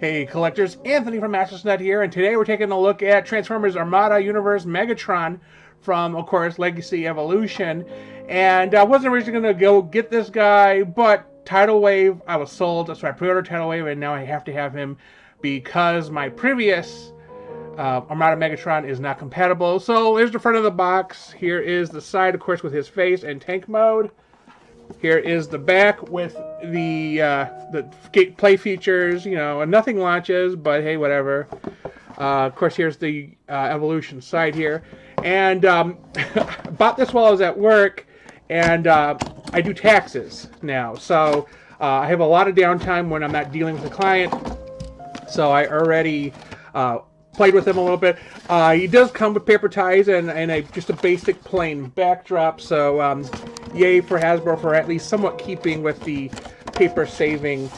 Hey collectors, Anthony from MastersNet here, and today we're taking a look at Transformers Armada Universe Megatron from, of course, Legacy Evolution. And I wasn't originally going to go get this guy, but Tidal Wave, I was sold, so I pre-ordered Tidal Wave, and now I have to have him because my previous Armada Megatron is not compatible. So here's the front of the box. Here is the side, of course, with his face and tank mode. Here is the back with the play features, you know, and nothing launches, but hey, whatever. Of course, here's the Evolution side here. And bought this while I was at work, and I do taxes now. So I have a lot of downtime when I'm not dealing with a client. So I already played with him a little bit. He does come with paper ties and just a basic plain backdrop. So yay for Hasbro for at least somewhat keeping with the paper saving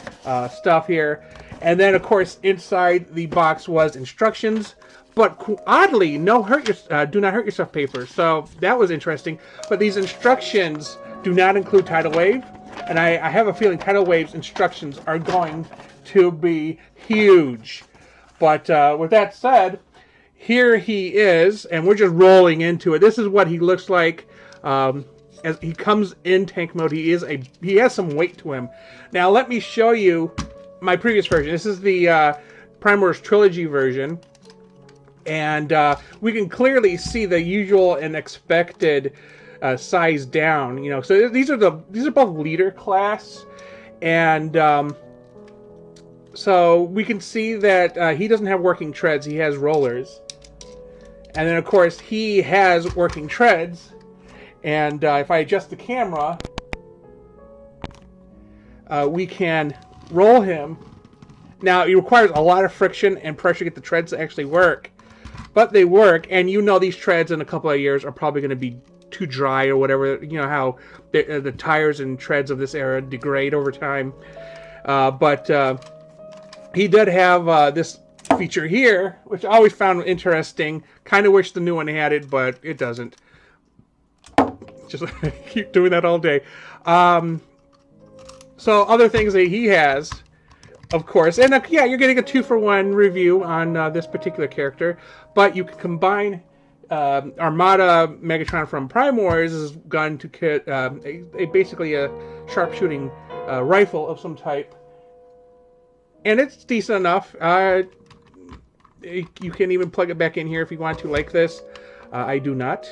stuff here. And then, of course, inside the box was instructions, but oddly, do not hurt yourself paper. So that was interesting. But these instructions do not include Tidal Wave, and I have a feeling Tidal Wave's instructions are going to be huge. But with that said, here he is, and we're just rolling into it. This is what he looks like as he comes in tank mode. He has some weight to him. Now let me show you my previous version. This is the Prime Wars Trilogy version, and we can clearly see the usual and expected size down. You know, so these are both leader class, and so we can see that he doesn't have working treads, he has rollers. And then, of course, he has working treads. And if I adjust the camera, we can roll him. Now, it requires a lot of friction and pressure to get the treads to actually work. But they work, and you know these treads in a couple of years are probably going to be too dry or whatever. You know how the tires and treads of this era degrade over time. He did have this feature here, which I always found interesting. Kind of wish the new one had it, but it doesn't. Just keep doing that all day. So other things that he has, of course, and yeah, you're getting a 2-for-1 review on this particular character, but you can combine Armada Megatron from Prime Wars' gun to kit basically a sharpshooting rifle of some type. And it's decent enough. You can even plug it back in here if you want to, like this. I do not.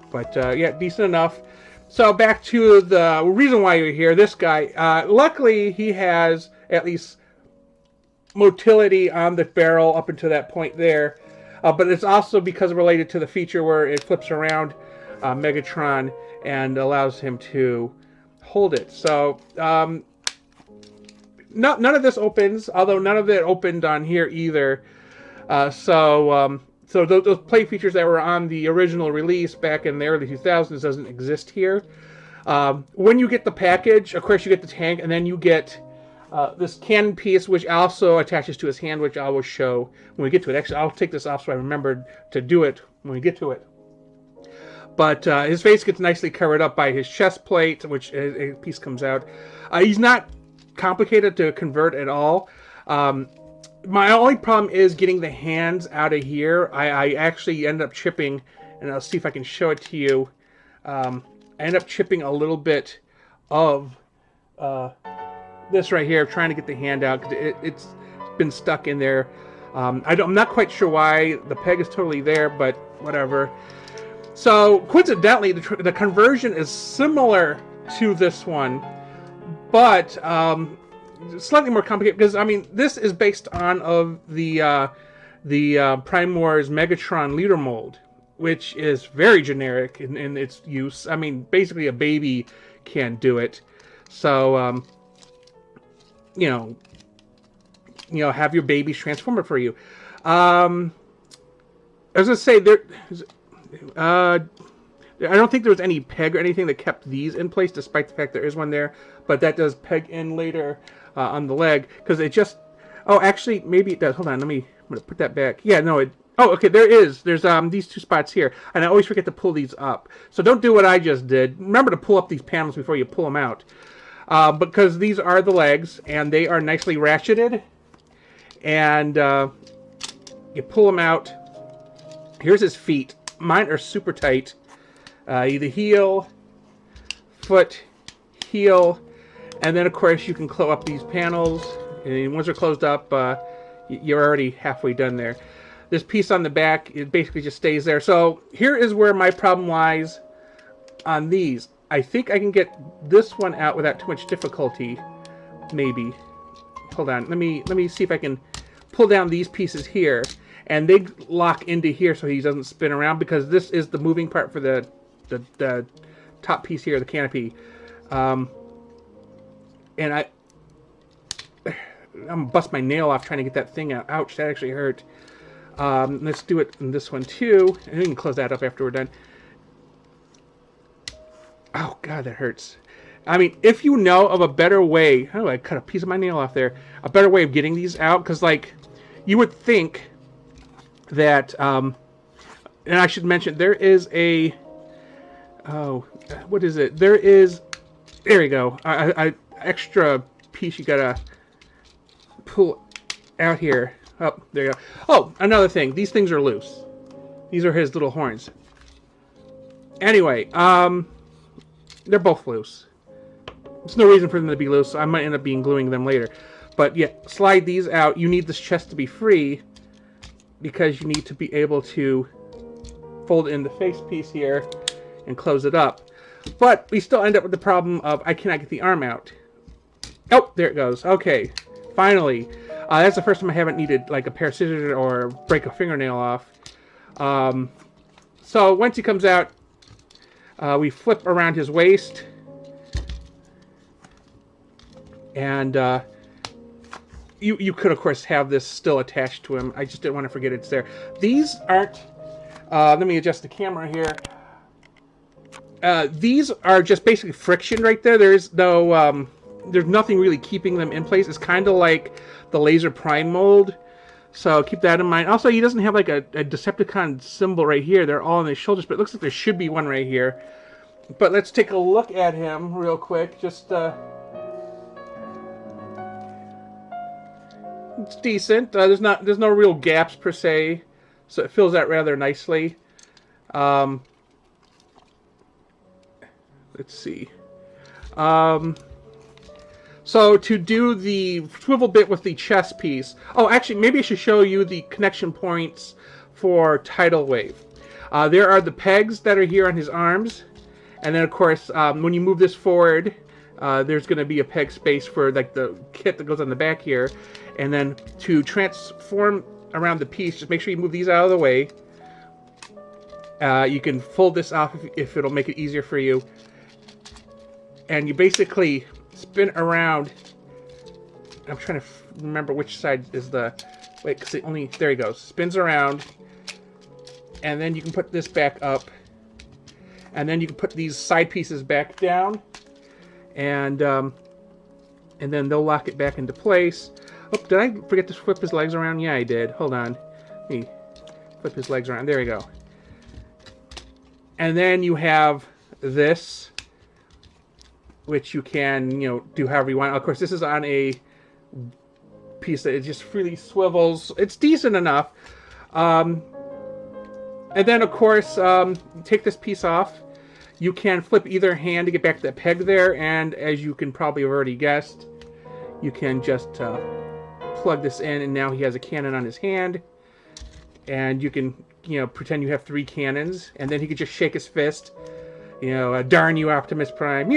But yeah, decent enough. So back to the reason why you're here. This guy, luckily he has at least motility on the barrel up until that point there. But it's also because related to the feature where it flips around Megatron and allows him to hold it. So none of this opens, although none of it opened on here either. So those play features that were on the original release back in the early 2000s doesn't exist here. When you get the package, of course you get the tank, and then you get this cannon piece, which also attaches to his hand, which I will show when we get to it. Actually, I'll take this off so I remember to do it when we get to it. But his face gets nicely covered up by his chest plate, which a piece comes out. He's not complicated to convert at all. My only problem is getting the hands out of here. I actually end up chipping, and I'll see if I can show it to you. I end up chipping a little bit of this right here, trying to get the hand out, because it's been stuck in there. I'm not quite sure why. The peg is totally there, but whatever. So coincidentally, the conversion is similar to this one, but slightly more complicated, because I mean this is based on the Prime Wars Megatron leader mold, which is very generic in its use. I mean, basically a baby can do it. So you know, have your babies transform it for you. I was gonna say I don't think there was any peg or anything that kept these in place, despite the fact there is one there. But that does peg in later on the leg, because it just... Oh, actually, maybe it does. Hold on, I'm going to put that back. Yeah, no, it... Oh, okay, there's these two spots here, and I always forget to pull these up. So don't do what I just did. Remember to pull up these panels before you pull them out. Because these are the legs, and they are nicely ratcheted. And you pull him out. Here's his feet. Mine are super tight. Either heel, foot, heel, and then of course you can close up these panels. And once they're closed up, you're already halfway done there. This piece on the back, it basically just stays there. So here is where my problem lies on these. I think I can get this one out without too much difficulty. Maybe. Hold on. Let me see if I can pull down these pieces here, and they lock into here so he doesn't spin around, because this is the moving part for the top piece here, the canopy. And I'm gonna bust my nail off trying to get that thing out. Ouch, that actually hurt. Let's do it in this one too, and we can close that up after we're done. Oh god, that hurts. I mean, if you know of a better way, oh, I cut a piece of my nail off there. A better way of getting these out, because like you would think that, and I should mention there is a, oh, what is it? There we go. I extra piece you gotta pull out here. Oh, there you go. Oh, another thing. These things are loose. These are his little horns. Anyway, they're both loose. There's no reason for them to be loose. I might end up gluing them later. But yeah, slide these out. You need this chest to be free because you need to be able to fold in the face piece here and close it up. But we still end up with the problem of I cannot get the arm out. Oh, there it goes. Okay, finally. That's the first time I haven't needed like a pair of scissors or break a fingernail off. So once he comes out, we flip around his waist, and you could of course have this still attached to him. I just didn't want to forget it's there. These aren't. Let me adjust the camera here. These are just basically friction right there. There's no. There's nothing really keeping them in place. It's kind of like the Laser Prime mold, so keep that in mind. Also, he doesn't have like a Decepticon symbol right here. They're all on his shoulders, but it looks like there should be one right here. But let's take a look at him real quick. Just it's decent. There's no real gaps per se, so it fills out rather nicely. Let's see. So to do the swivel bit with the chest piece... Oh, actually, maybe I should show you the connection points for Tidal Wave. There are the pegs that are here on his arms. And then, of course, when you move this forward, there's going to be a peg space for like the kit that goes on the back here. And then to transform around the piece, just make sure you move these out of the way. You can fold this off if it'll make it easier for you. And you basically spin around. I'm trying to remember which side is the... Wait, because it only... There he goes. Spins around. And then you can put this back up. And then you can put these side pieces back down. And then they'll lock it back into place. Oh, did I forget to flip his legs around? Yeah, I did. Hold on. Let me flip his legs around. There we go. And then you have this, which you can, do however you want. Of course, this is on a piece that it just freely swivels. It's decent enough. And then, of course, take this piece off. You can flip either hand to get back to that peg there, and as you can probably have already guessed, you can just plug this in, and now he has a cannon on his hand. And you can, pretend you have 3 cannons, and then he could just shake his fist. Darn you, Optimus Prime.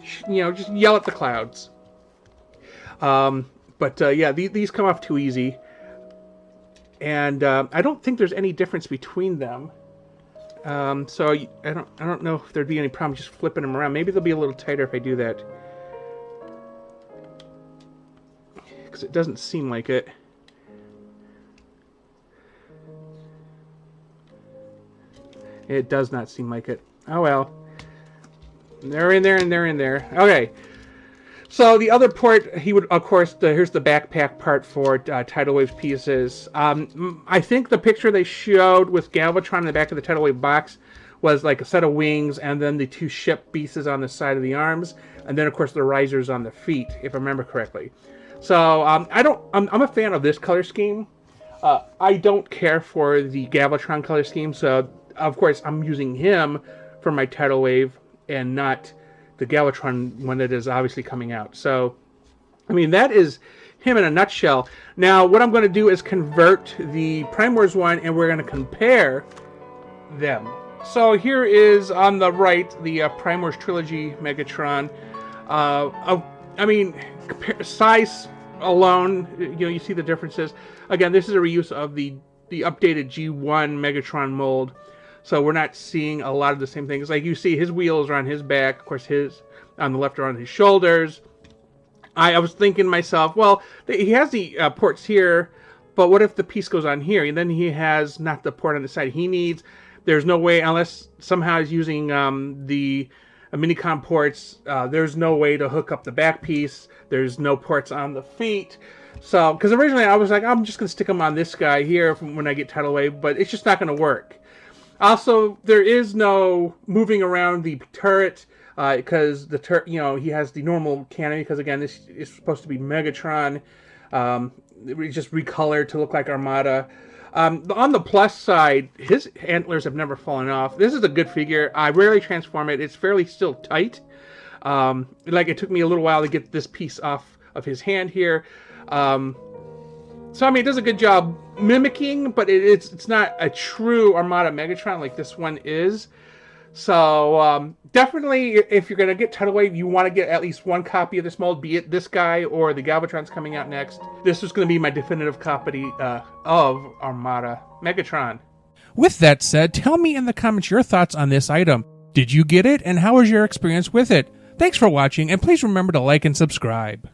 Just yell at the clouds. Yeah, these come off too easy. And I don't think there's any difference between them. So I don't know if there'd be any problem just flipping them around. Maybe they'll be a little tighter if I do that. Because it doesn't seem like it. It does not seem like it. Oh well. They're in there and they're in there. Okay. So the other port, he would, of course, here's the backpack part for Tidal Wave's pieces. I think the picture they showed with Galvatron in the back of the Tidal Wave box was like a set of wings and then the 2 ship pieces on the side of the arms. And then, of course, the risers on the feet, if I remember correctly. So I'm a fan of this color scheme. I don't care for the Galvatron color scheme, so of course I'm using him for my tidal wave and not the Galvatron one that is obviously coming out. So, I mean, that is him in a nutshell. Now, what I'm going to do is convert the Prime Wars one, and we're going to compare them. So here is on the right the Prime Wars Trilogy Megatron. I mean, size alone, you see the differences. Again, this is a reuse of the updated G1 Megatron mold, so we're not seeing a lot of the same things. Like you see, his wheels are on his back, of course his on the left are on his shoulders. I was thinking to myself, well, he has the ports here, but what if the piece goes on here, and then he has not the port on the side he needs? There's no way, unless somehow he's using the Minicom ports, there's no way to hook up the back piece. There's no ports on the feet. So, because originally I was like, I'm just going to stick them on this guy here when I get tidal wave, but it's just not going to work. Also, there is no moving around the turret, because the turret, he has the normal cannon, because again, this is supposed to be Megatron. It's just recolored to look like Armada. On the plus side, his antlers have never fallen off. This is a good figure. I rarely transform it. It's fairly still tight. Like it took me a little while to get this piece off of his hand here. So I mean, it does a good job mimicking, but it's not a true Armada Megatron like this one is. So definitely, if you're gonna get tidal wave, you want to get at least one copy of this mold, be it this guy or the Galvatron's coming out next. This is going to be my definitive copy of Armada Megatron. With that said, tell me in the comments your thoughts on this item. Did you get it, and how was your experience with it? Thanks for watching, and please remember to like and subscribe.